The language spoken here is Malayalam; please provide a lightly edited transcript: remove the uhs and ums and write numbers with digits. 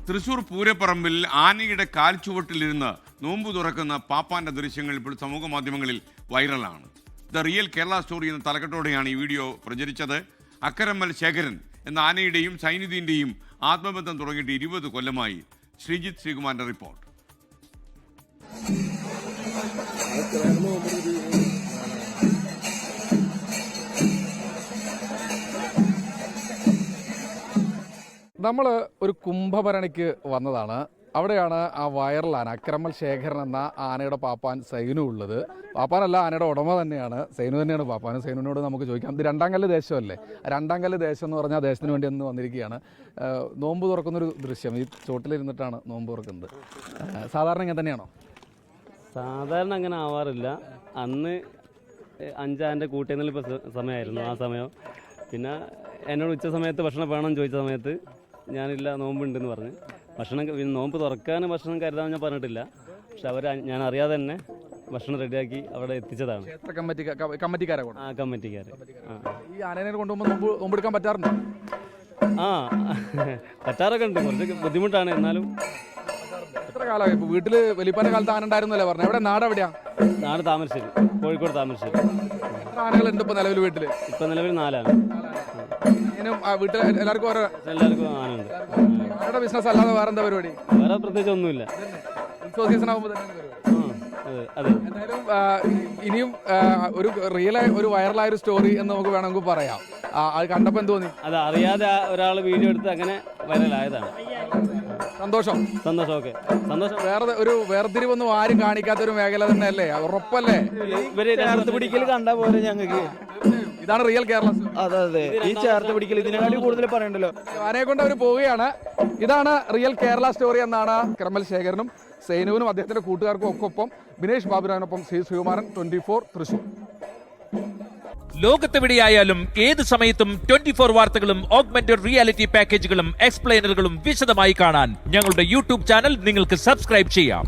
തൃശൂർ പൂരപ്പറമ്പിൽ ആനയുടെ കാൽച്ചുവട്ടിലിരുന്ന് നോമ്പ് തുറക്കുന്ന പാപ്പാന്റെ ദൃശ്യങ്ങൾ ഇപ്പോൾ സമൂഹ മാധ്യമങ്ങളിൽ വൈറലാണ്. ദ റിയൽ കേരള സ്റ്റോറി എന്ന തലക്കെട്ടോടെയാണ് ഈ വീഡിയോ പ്രചരിച്ചത്. അക്കരമ്മൽ ശേഖരൻ എന്ന ആനയുടെയും സൈനിധീന്റെയും ആത്മബന്ധം തുടങ്ങിയിട്ട് 20 കൊല്ലമായി. ശ്രീജിത്ത് ശ്രീകുമാറിന്റെ റിപ്പോർട്ട്. നമ്മൾ ഒരു കുംഭഭരണിക്ക് വന്നതാണ്. അവിടെയാണ് ആ വൈറലാണ് അക്കരമ്മൽ ശേഖരൻ എന്ന ആനയുടെ പാപ്പാൻ സൈനു ഉള്ളത്. പാപ്പാനല്ല, ആനയുടെ ഉടമ തന്നെയാണ്, സൈനു തന്നെയാണ് പാപ്പാൻ. സൈനുവിനോട് നമുക്ക് ചോദിക്കാം. ഇത് രണ്ടാംകല്ല് ദേശമല്ലേ? രണ്ടാംകല്ല് ദേശം എന്ന് പറഞ്ഞാൽ ദേശത്തിന് വേണ്ടി ഒന്ന് വന്നിരിക്കുകയാണ്. നോമ്പ് തുറക്കുന്നൊരു ദൃശ്യം, ഈ ചോട്ടിലിരുന്നിട്ടാണ് നോമ്പ് തുറക്കുന്നത്. സാധാരണ ഇങ്ങനെ തന്നെയാണോ? സാധാരണ അങ്ങനെ ആവാറില്ല. അന്ന് 5 കൂട്ടിയെന്നുള്ള സമയമായിരുന്നു ആ സമയം. പിന്നെ എന്നോട് ഉച്ച സമയത്ത് ഭക്ഷണം വേണമെന്ന് ചോദിച്ച സമയത്ത് ഞാനില്ല, നോമ്പുണ്ടെന്ന് പറഞ്ഞ്. ഭക്ഷണം നോമ്പ് തുറക്കാൻ ഭക്ഷണം കരുതാൻ ഞാൻ പറഞ്ഞിട്ടില്ല. പക്ഷെ ഞാൻ അറിയാതെ തന്നെ ഭക്ഷണം റെഡിയാക്കി അവിടെ എത്തിച്ചതാണ്. കമ്മിറ്റിക്കാർ. ഈ ആനയെ കൊണ്ടുപോകുമ്പോൾ നോമ്പെടുക്കാൻ പറ്റാറുണ്ടോ? പറ്റാറൊക്കെ ഉണ്ട്. കുറച്ച് ബുദ്ധിമുട്ടാണ്, എന്നാലും. എത്ര കാലമായി ഇപ്പോൾ വീട്ടിൽ? വലിയപ്പാന്റെ കാലത്ത് ആന ഉണ്ടായിരുന്നല്ലേ പറഞ്ഞു. എവിടെ? നാട് എവിടെയാ? നാട് താമരശ്ശേരി, കോഴിക്കോട് താമരശ്ശേരി. എത്ര ആനകളുണ്ട് ഇപ്പോൾ നിലവിൽ വീട്ടിൽ? ഇപ്പം നിലവിൽ 4 ആണ്. വീട്ടിൽ എല്ലാവർക്കും ആനുണ്ട്. ആനയുടെ ബിസിനസ് അല്ലാതെ വേറെ എന്താ പരിപാടി? വേറെ പ്രത്യേകിച്ച് ഒന്നുമില്ല. ഉത്സവ സീസൺ ആകുമ്പോൾ എന്തായാലും ഇനിയും ഒരു ഒരു വൈറലായ ഒരു സ്റ്റോറി എന്ന് നമുക്ക് വേണമെങ്കിൽ പറയാം. അത് കണ്ടപ്പോൾ എന്ത് തോന്നി? അത് അറിയാതെ ഒരാൾ വീഡിയോ എടുത്ത് അങ്ങനെ വൈറലായതാണ്. സന്തോഷം. ഓക്കെ, സന്തോഷം. ഒരു വേർതിരിവൊന്നും ആരും കാണിക്കാത്തൊരു മേഖല തന്നെയല്ലേ? ഉറപ്പല്ലേ? ഇവര് ചേർത്ത് പിടിക്കൽ കണ്ടാ പോലെ ഞങ്ങൾക്ക്. ഇതാണ് റിയൽ കേരള. അതെ, ഈ ചേർത്ത് പിടിക്കൽ ഇതിനെക്കാട്ടി കൂടുതൽ പറയണ്ടല്ലോ. ആനയെ കൊണ്ട് അവർ പോവുകയാണ്. ഇതാണ് റിയൽ കേരള സ്റ്റോറി എന്നാണ് അക്കരമ്മൽ ശേഖരനും സൈനുവിനും അദ്ദേഹത്തിന്റെ കൂട്ടുകാർക്കും ഒപ്പം ബിനേഷ് ബാബുരാനൊപ്പം ശ്രീകുമാരൻ, 24 തൃശൂർ. ലോകത്തെവിടെയായാലും ഏത് സമയത്തും 24 വാർത്തകളും ഓഗ്മെന്റഡ് റിയാലിറ്റി പാക്കേജുകളും എക്സ്പ്ലെയിനറുകളും വിശദമായി കാണാൻ ഞങ്ങളുടെ യൂട്യൂബ് ചാനൽ നിങ്ങൾക്ക് സബ്സ്ക്രൈബ് ചെയ്യാം.